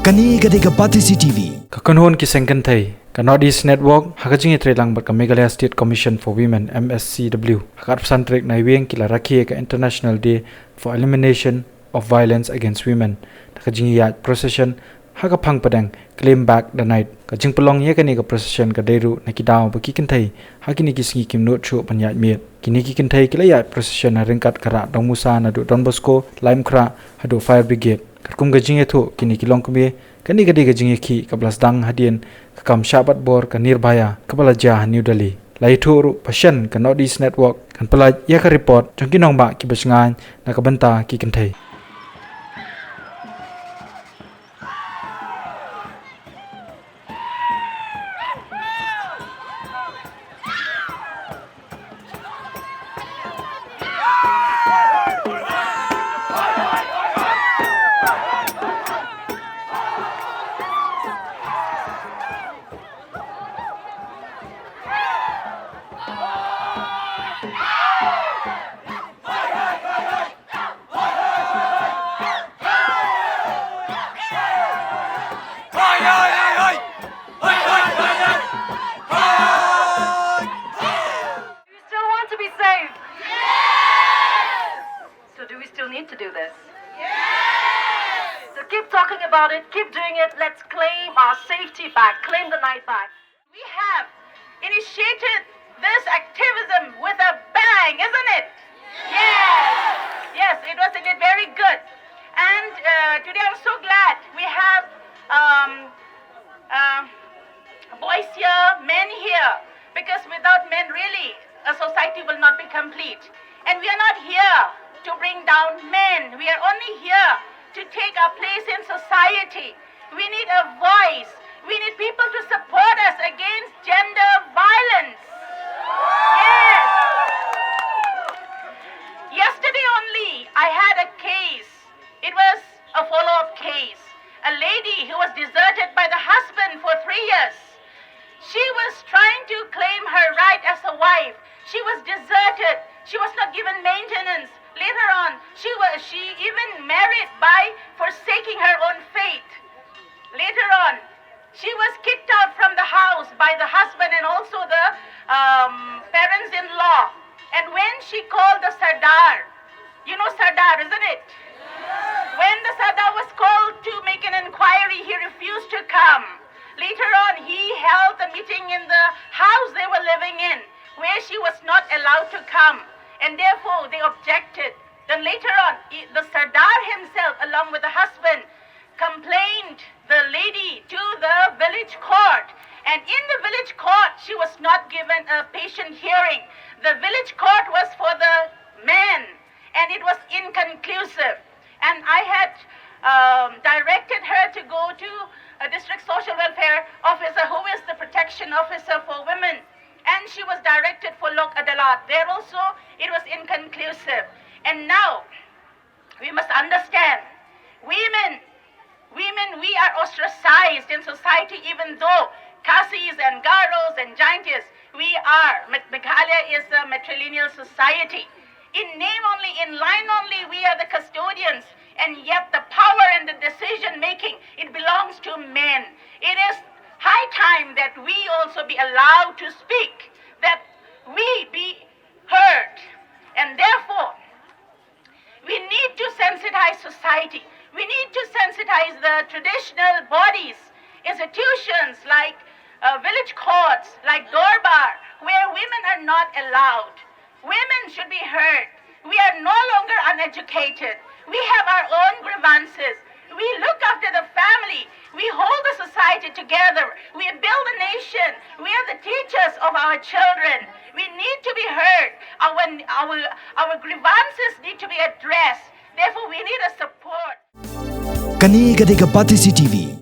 Kani Gadega Pati CTV. Kakanhon ki Sengkanthai, ka Northeast Network, hakajing itrelang bat ka Meghalaya State Commission for Women MSCW. Hakat santrek na iweng kila rakie ka International Day for Elimination of Violence Against Women. Hakajing yat procession hakapang padang claim back the night. Kajing pelong ye kani ka procession ka deru na kidaw ba kikinthai. Hakini kisingi kim not chu panyat miet. Kini kikinthai kila yat procession na ringkat kara dong Musa na du Don Bosco, Lime Kra, hadu Fire Brigade. Kum gajing itu kini kilong kumi kani gadi gajing ki kablas dang hadian kakam syabat bor ka Nirbhaya kabala jah New Delhi lai thuru passion ka Northeast Network kan pala ya ka report jong kinong ba ki basngan na kabanta ki kenthai. Do we still need to do this? Yes! So keep talking about it, keep doing it. Let's claim our safety back, claim the night back. We have initiated this activism with a bang, isn't it? Yes! Yes, it was indeed very good. And today I'm so glad we have boys here, men here, because without men really, a society will not be complete. And we are not here to bring down men. We are only here to take our place in society. We need a voice. We need people to support us against gender violence. Yes. Yesterday only, I had a case. It was a follow-up case. A lady who was deserted by the husband for 3 years. She was trying to claim her right as a wife. She was deserted. She was not given maintenance. Later on, she even married by forsaking her own faith. Later on, she was kicked out from the house by the husband and also the parents-in-law. And when she called the Sardar, you know Sardar, isn't it? When the Sardar was called to make an inquiry, he refused to come. Later on, he held a meeting in the house they were living in, where she was not allowed to come. And therefore, they objected. Then later on, the Sardar himself, along with the husband, complained the lady to the village court. And in the village court, she was not given a patient hearing. The village court was for the men, and it was inconclusive. And I had directed her to go to a district social welfare officer, who is the protection officer for women. And she was directed for Lok Adalat. There also, it was inconclusive. And now, we must understand, women, we are ostracized in society, even though Khasis and Garos and Jaintias, we are. Meghalaya is a matrilineal society. In name only, in line only, we are the custodians. And yet the power and the decision making, it belongs to men. It is high time that we also be allowed to speak, that we be heard. And therefore, we need to sensitize society. We need to sensitize the traditional bodies, institutions like village courts, like Dorbar, where women are not allowed. Women should be heard. We are no longer uneducated. We have our own grievances. We look after the family. We hold the society together. We build a nation. We are the teachers of our children. We need to be heard. Our grievances need to be addressed. Therefore, we need a support. Kani Gadega Pati CTV.